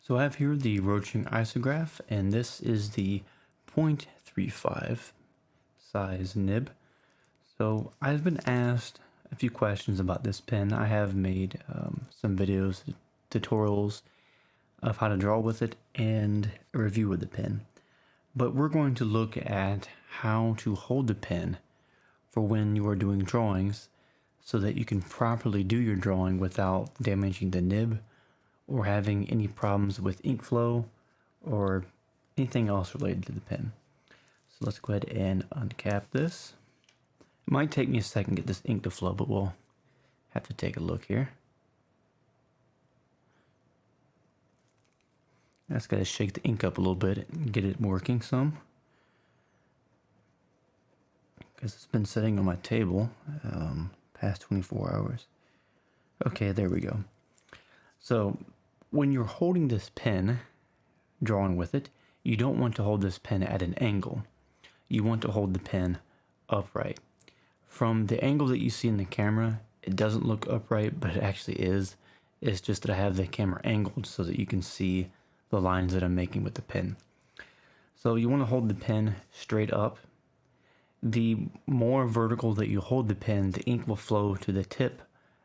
So I have here the Rotring Isograph, and this is the 0.35 size nib. So I've been asked a few questions about this pen. I have made some videos, tutorials of how to draw with it and a review of the pen. But we're going to look at how to hold the pen for when you are doing drawings so that you can properly do your drawing without damaging the nib or having any problems with ink flow or anything else related to the pen. So let's go ahead and uncap this. It might take me a second to get this ink to flow, but we'll have to take a look here. I just got to shake the ink up a little bit and get it working some, because it's been sitting on my table past 24 hours. Okay, there we go. So when you're holding this pen, drawing with it, you don't want to hold this pen at an angle. You want to hold the pen upright. From the angle that you see in the camera, it doesn't look upright, but it actually is. It's just that I have the camera angled so that you can see the lines that I'm making with the pen. So you want to hold the pen straight up. The more vertical that you hold the pen, the ink will flow to the tip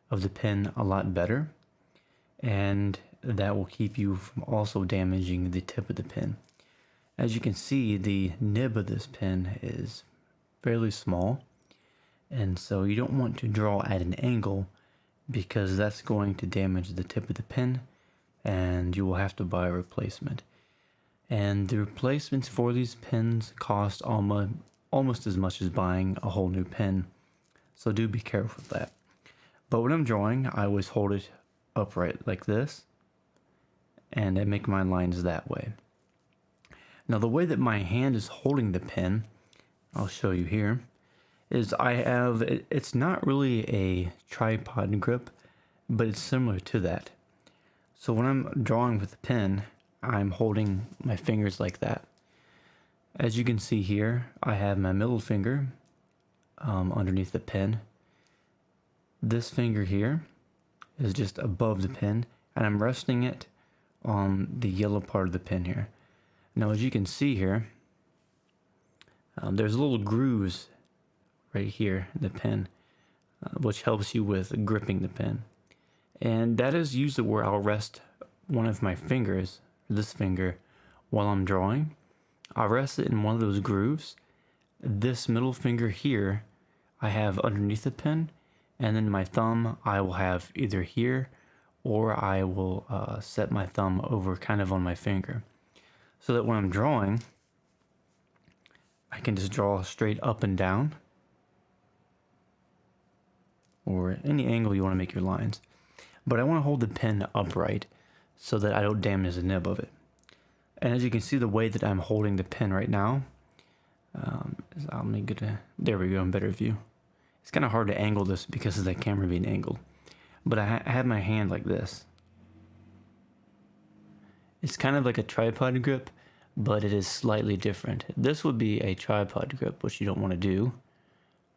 of the pen a lot better, and that will keep you from also damaging the tip of the pen. As you can see, the nib of this pen is fairly small, and so you don't want to draw at an angle because that's going to damage the tip of the pen and you will have to buy a replacement. And the replacements for these pens cost almost as much as buying a whole new pen, so do be careful with that. But when I'm drawing, I always hold it upright like this, and I make my lines that way. Now the way that my hand is holding the pen, I'll show you here, is it's not really a tripod grip, but it's similar to that. So when I'm drawing with the pen, I'm holding my fingers like that. As you can see here, I have my middle finger underneath the pen. This finger here is just above the pen, and I'm resting it on the yellow part of the pen here. Now as you can see here, there's little grooves right here in the pen, which helps you with gripping the pen. And that is usually where I'll rest one of my fingers, this finger, while I'm drawing. I'll rest it in one of those grooves. This middle finger here I have underneath the pen, and then my thumb I will have either here, or I will set my thumb over kind of on my finger, so that when I'm drawing, I can just draw straight up and down, or any angle you want to make your lines. But I want to hold the pen upright so that I don't damage the nib of it. And as you can see, the way that I'm holding the pen right now, there we go, in better view. It's kind of hard to angle this because of the camera being angled. But I have my hand like this. It's kind of like a tripod grip, but it is slightly different. This would be a tripod grip, which you don't want to do.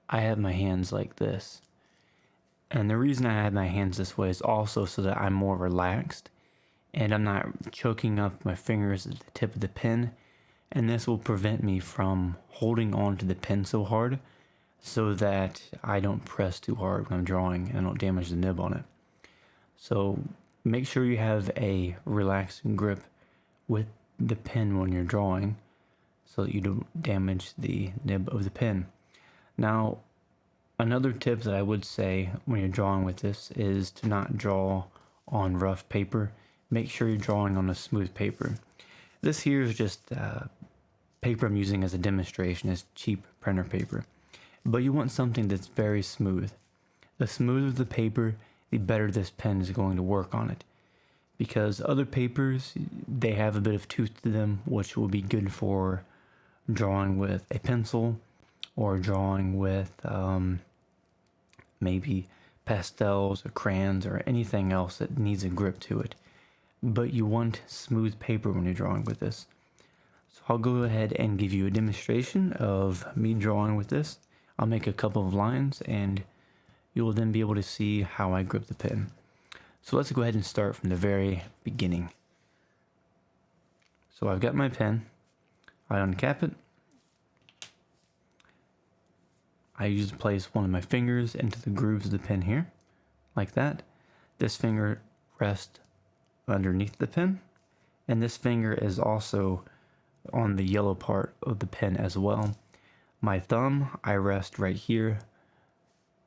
I have my hands like this. And the reason I have my hands this way is also so that I'm more relaxed and I'm not choking up my fingers at the tip of the pen. And this will prevent me from holding on to the pen so hard so that I don't press too hard when I'm drawing and I don't damage the nib on it. So make sure you have a relaxing grip with the pen when you're drawing so that you don't damage the nib of the pen. Now, another tip that I would say when you're drawing with this is to not draw on rough paper. Make sure you're drawing on a smooth paper. This here is just paper I'm using as a demonstration, as cheap printer paper. But you want something that's very smooth. The smoother the paper, the better this pen is going to work on it. Because other papers, they have a bit of tooth to them, which will be good for drawing with a pencil or drawing with maybe pastels or crayons or anything else that needs a grip to it. But you want smooth paper when you're drawing with this. So I'll go ahead and give you a demonstration of me drawing with this. I'll make a couple of lines and you will then be able to see how I grip the pen. So let's go ahead and start from the very beginning. So I've got my pen. I uncap it. I usually place one of my fingers into the grooves of the pen here, like that. This finger rests underneath the pen, and this finger is also on the yellow part of the pen as well. My thumb, I rest right here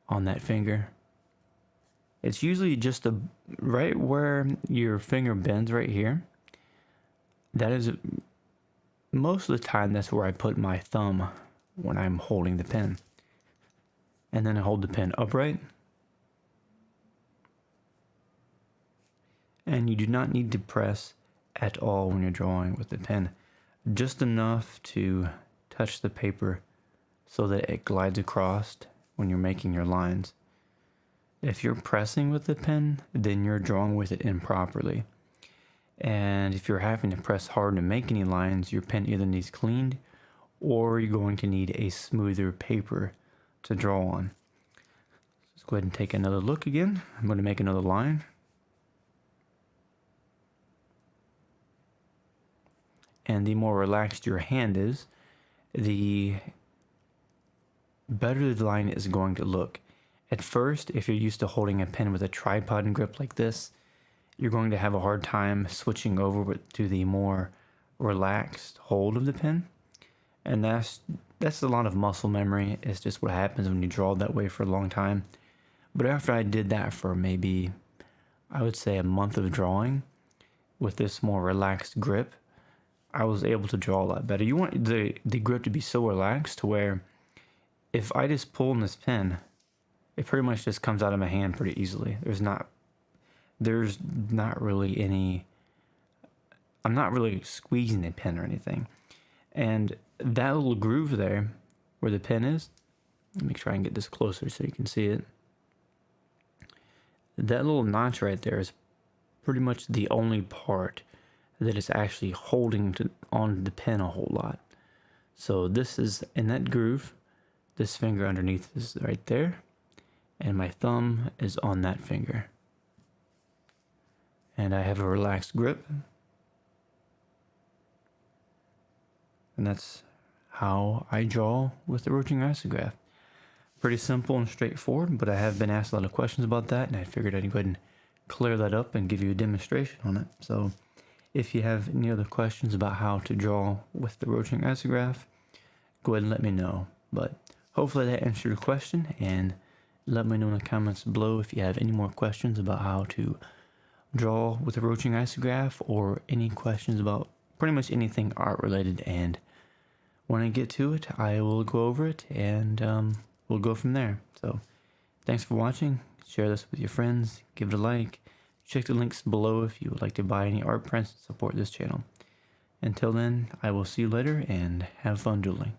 on that finger. It's usually just right where your finger bends right here. That is, most of the time, that's where I put my thumb when I'm holding the pen. And then I hold the pen upright. And you do not need to press at all when you're drawing with the pen. Just enough to touch the paper so that it glides across when you're making your lines. If you're pressing with the pen, then you're drawing with it improperly. And if you're having to press hard to make any lines, your pen either needs cleaned or you're going to need a smoother paper to draw on. Let's go ahead and take another look again. I'm going to make another line. And the more relaxed your hand is, the better the line is going to look. At first, if you're used to holding a pen with a tripod and grip like this, you're going to have a hard time switching over to the more relaxed hold of the pen. And that's a lot of muscle memory. It's just what happens when you draw that way for a long time. But after I did that for maybe, I would say, a month of drawing with this more relaxed grip, I was able to draw a lot better. You want the grip to be so relaxed to where if I just pull in this pen, it pretty much just comes out of my hand pretty easily. There's not really any, I'm not really squeezing the pen or anything. And that little groove there where the pen is, let me try and get this closer so you can see it. That little notch right there is pretty much the only part that is actually holding on the pen a whole lot. So this is in that groove. This finger underneath is right there. And my thumb is on that finger. And I have a relaxed grip. And that's how I draw with the Rotring Isograph. Pretty simple and straightforward, but I have been asked a lot of questions about that, and I figured I'd go ahead and clear that up and give you a demonstration on it. So if you have any other questions about how to draw with the Rotring Isograph, go ahead and let me know. But hopefully that answered your question, and let me know in the comments below if you have any more questions about how to draw with the Rotring Isograph, or any questions about pretty much anything art related. And when I get to it, I will go over it, and we'll go from there. So thanks for watching. Share this with your friends. Give it a like. Check the links below if you would like to buy any art prints to support this channel. Until then, I will see you later, and have fun doodling.